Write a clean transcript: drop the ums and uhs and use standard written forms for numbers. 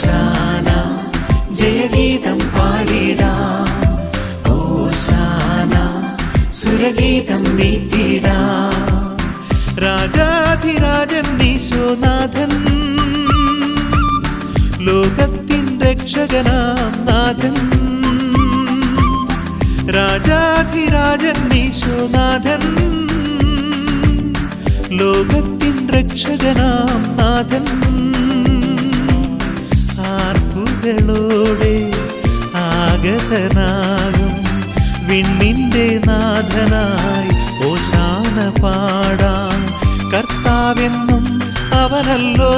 ഓശാന ജയഗീതം പാടിടാം, ഓശാന സുരഗീതം വീട്ടിടാം. രാജാധിരാജൻ ഈശോനാഥൻ, ലോകത്തിൻ രക്ഷകനാം നാഥൻ. രാജാധിരാജൻ ഈശോനാഥൻ, ലോകത്തിൻ രക്ഷകനാം നാഥൻ. ആർപ്പുകളോടെ ആഗതനാകും വിണ്ണിൻ്റെ നാഥനായി ഓശാന പാടാം. കർത്താവെന്നും അവനല്ലോ